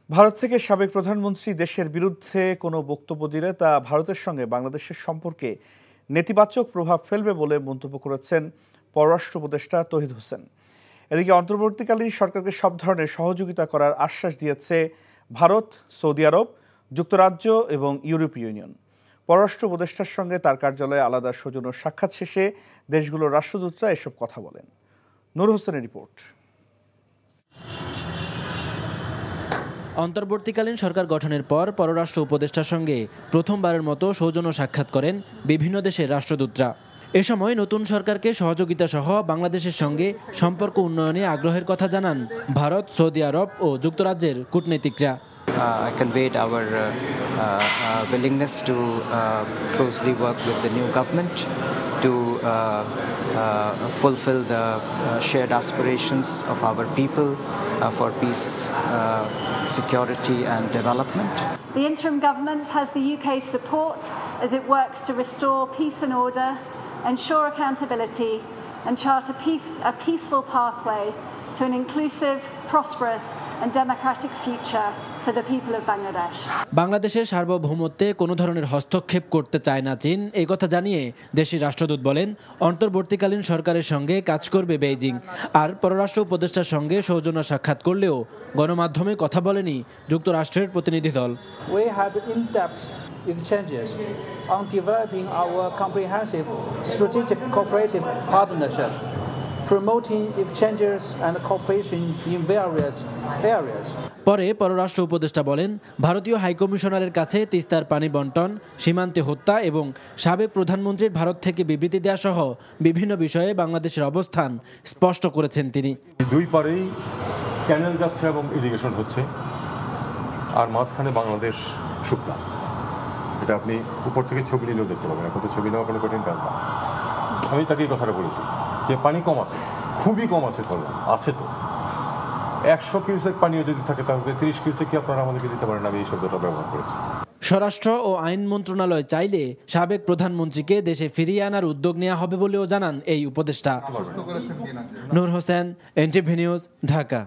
ভারত থেকে সাবেক প্রধানমন্ত্রী দেশের বিরুদ্ধে কোনো বক্তব্য দিলে তা ভারতের সঙ্গে বাংলাদেশের সম্পর্কে নেতিবাচক প্রভাব ফেলবে বলে মন্তব্য করেছেন পররাষ্ট্র উপদেষ্টা তৌহিদ হোসেন। এদিকে অন্তর্বর্তীকালীন সরকারকে সব ধরনের সহযোগিতা করার আশ্বাস দিয়েছে ভারত, সৌদি আরব, যুক্তরাজ্য এবং ইউরোপীয় ইউনিয়ন। পররাষ্ট্র উপদেষ্টার সঙ্গে তার কার্যালয়ে আলাদা সৌজন্য সাক্ষাৎ শেষে দেশগুলোর রাষ্ট্রদূতরা এসব কথা বলেন। নূর হোসেনের রিপোর্ট। অন্তর্বর্তীকালীন সরকার গঠনের পর পররাষ্ট্র উপদেষ্টার সঙ্গে প্রথমবারের মতো সৌজন্য সাক্ষাৎ করেন বিভিন্ন দেশের রাষ্ট্রদূতরা। এ সময় নতুন সরকারকে সহযোগিতা সহ বাংলাদেশের সঙ্গে সম্পর্ক উন্নয়নে আগ্রহের কথা জানান ভারত, সৌদি আরব ও যুক্তরাজ্যের কূটনীতিকরা। I conveyed our willingness to closely work with the new government to fulfill the shared aspirations of our people for peace, security and development. The interim government has the UK's support as it works to restore peace and order, ensure accountability and chart a peaceful pathway to an inclusive, prosperous and democratic future for the people of Bangladesh. বাংলাদেশের সার্বভৌমত্বে কোনো ধরনের হস্তক্ষেপ করতে চায় না চীন, এই কথা জানিয়ে দেশটির রাষ্ট্রদূত বলেন অন্তর্বর্তীকালীন সরকারের সঙ্গে কাজ করবে বেইজিং। আর পররাষ্ট্র উপদেষ্টার সঙ্গে সৌজন্য সাক্ষাৎ করলেও গণমাধ্যমে কথা বলেনি যুক্তরাষ্ট্রের প্রতিনিধি দল। We had in-depth exchanges on developing our comprehensive strategic cooperative partnership, promoting exchanges and cooperation in various areas. পরে পররাষ্ট্র উপদেষ্টা বলেন ভারতীয় হাইকমিশনারের কাছে তিস্তার পানি বণ্টন, সীমান্তে হত্যা এবং সাবেক প্রধানমন্ত্রীর ভারত থেকে বিবৃতি দেওয়া সহ বিভিন্ন বিষয়ে বাংলাদেশের অবস্থান স্পষ্ট করেছেন তিনি। দুই পারেই ক্যানেল যাচ্ছে এবং ইরিগেশন হচ্ছে, আর মাঝখানে বাংলাদেশ শুকনা। এটা আপনি উপর থেকে ছবি নিলেও দেখতে পাবেন, এখন তো ছবি নেওয়া কোনো কঠিন কাজ না। আমি তাকে এই কথাটা বলেছি যে পানি কম আছে, খুবই কম আছে, ধরুন আছে তো 100 কিউসেক পানিও যদি থাকে তাহলে 30 কিউসেক কি আপনারা আমাদেরকে দিতে পারেন? আমি এই শব্দটা ব্যবহার করেছি। স্বরাষ্ট্র ও আইন মন্ত্রণালয় চাইলে সাবেক প্রধানমন্ত্রীকে দেশে ফিরিয়ে আনার উদ্যোগ নেওয়া হবে বলেও জানান এই উপদেষ্টা। নূর হোসেন, এনটিভি নিউজ, ঢাকা।